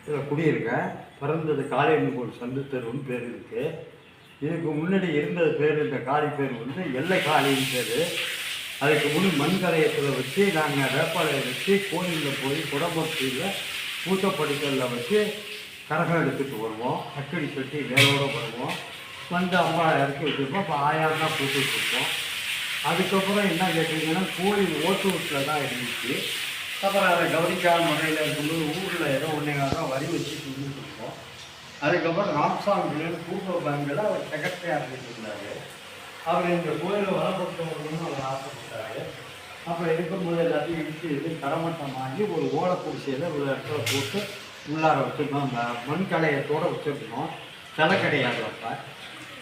இதில் குடியிருக்கேன். பிறந்தது காளியம்மன் சந்து தெருன்னு பேர் இருக்குது. இதுக்கு முன்னாடி இருந்தது பேர், இந்த காளி பேர் வந்து எல்லை காளின்னு பேர். அதுக்கு முன் மண்கரையத்தில் வச்சு நாங்கள் வேப்பாளையை வச்சு கோயிலில் போய் குடம்புத்தியில் பூத்தப்படிக்கலில் வச்சு கரகம் எடுத்துகிட்டு வருவோம். அக்கடி கட்டி வேலோடு வருவோம். வந்து அம்மா இறக்கி வச்சுருப்போம். அப்போ ஆயாரம் தான் பூத்துட்ருப்போம். அதுக்கப்புறம் என்ன கேட்டிங்கன்னா, கோயில் ஓட்டு வீட்டில் தான் இருந்துச்சு. அப்புறம் அதை கவனிக்காத முறையில் இருக்கும்போது ஊரில் ஏதோ ஒன்றைக்காக வரி வச்சு செஞ்சுட்டு இருக்கோம். அதுக்கப்புறம் ராமசாமி கூட்டுறவு பேங்கில் அவர் செக்ரட்டரியாக இருந்துட்டு இருந்தார். அவர் இந்த கோயிலை வளப்படுத்தணும்னு அவர் ஆசைப்பட்டார். அப்புறம் இருக்கும்போது எல்லாத்தையும் இடித்து இது தரமட்டமாகி ஒரு ஓலை குடிசையில் ஒரு இடத்துல போட்டு உள்ளார வச்சுருந்தோம். அந்த மண் கலையத்தோடு வச்சுருந்தோம். சிலை கிடையாது.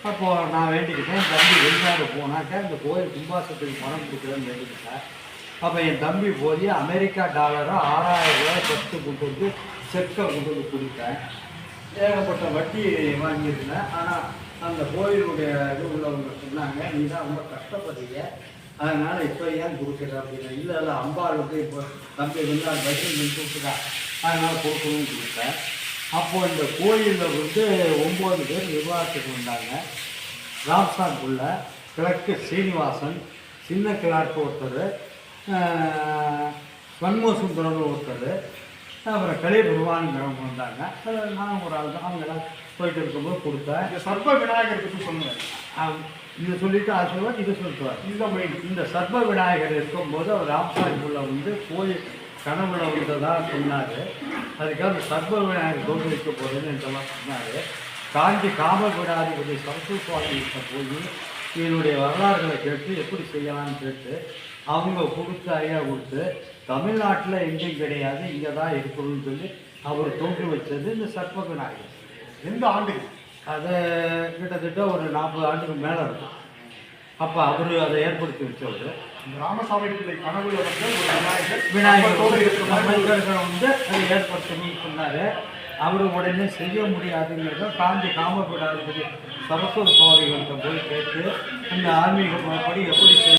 அப்போது நான் வேண்டிக்கிட்டேன், தம்பி வெளிநாடு போனாக்கா இந்த கோயில் கும்பாசத்துக்கு பணம் கொடுக்குறேன்னு வேண்டிக்கிட்டேன். அப்போ என் தம்பி போய் அமெரிக்கா டாலரை 6000 ரூபாய் பத்து கொண்டு வந்து செக்கை கொண்டு வந்து கொடுத்தேன். ஏகப்பட்ட வட்டி வாங்கியிருந்தேன். ஆனால் அந்த கோயிலுடைய இது உள்ளவங்க சொன்னாங்க, நீ தான் ரொம்ப கஷ்டப்படுறீங்க, அதனால் இப்போ ஏன் கொடுக்குற அப்படின்னா, இல்லை இல்லை அம்பாளுக்கு இப்போ தம்பி வந்து அந்த பைசன் வந்து கொடுக்குறா, அதனால் கொடுக்கணும்னு கொடுத்தேன். அப்போது இந்த கோயிலில் வந்து 9 பேர் நிர்வாகத்துக்கு வந்தாங்க. ராம்சாங்குள்ள கிழக்கு சீனிவாசன், சின்ன கிழக்கு ஒருத்தர், சண்முகசுந்தரம்னு ஒருத்தர், அப்புறம் கலை பெருமானுங்கிறவங்க வந்தாங்க. நான் ஒரு ஆள் தான். அவங்கெல்லாம் போயிட்டு இருக்கும்போது கொடுத்தேன். இந்த சர்ப விநாயகர் பற்றி சொன்னேன். இதை சொல்லிவிட்டு அது சொல்லுவார், இதை சொல்லுவார். இந்த சர்ப விநாயகர் இருக்கும்போது அவர் ராம்சாங்குள்ள வந்து கோயில் கனவுல வந்ததாக சொன்னார். அதுக்காக அந்த சர்ப விநாயகர் தோன்று வைக்க போகிறதுன்னு என்றெல்லாம் சொன்னார். காஞ்சி காமவிடாதிபதி சரஸ்வதி சுவாமிகிட்ட போய் இதனுடைய வரலாறுகளை கேட்டு எப்படி செய்யலாம்னு கேட்டு அவங்க கொடுத்து ஐயா கொடுத்து, தமிழ்நாட்டில் எங்கேயும் கிடையாது, இங்கே தான் இருக்கணும்னு சொல்லி அவர் தோன்றி வச்சது இந்த சர்ப விநாயகர். எந்த ஆண்டு? அதை கிட்டத்தட்ட ஒரு 40 ஆண்டுக்கு மேலே இருக்கும். அப்போ அவர் அதை ஏற்படுத்தி வச்சவர். இந்த ராமசாமி பிள்ளை கனவுல வந்து ஒரு விநாயகர் வந்து அதை ஏற்படுத்தணும்னு சொன்னார். அவர் உடனே செய்ய முடியாதுங்கிறத காஞ்சி காமவிடாதிபதி சரஸ்வதி சுவாமிகள்கிட்ட போய் கேட்டு அந்த ஆன்மீக படி எப்படி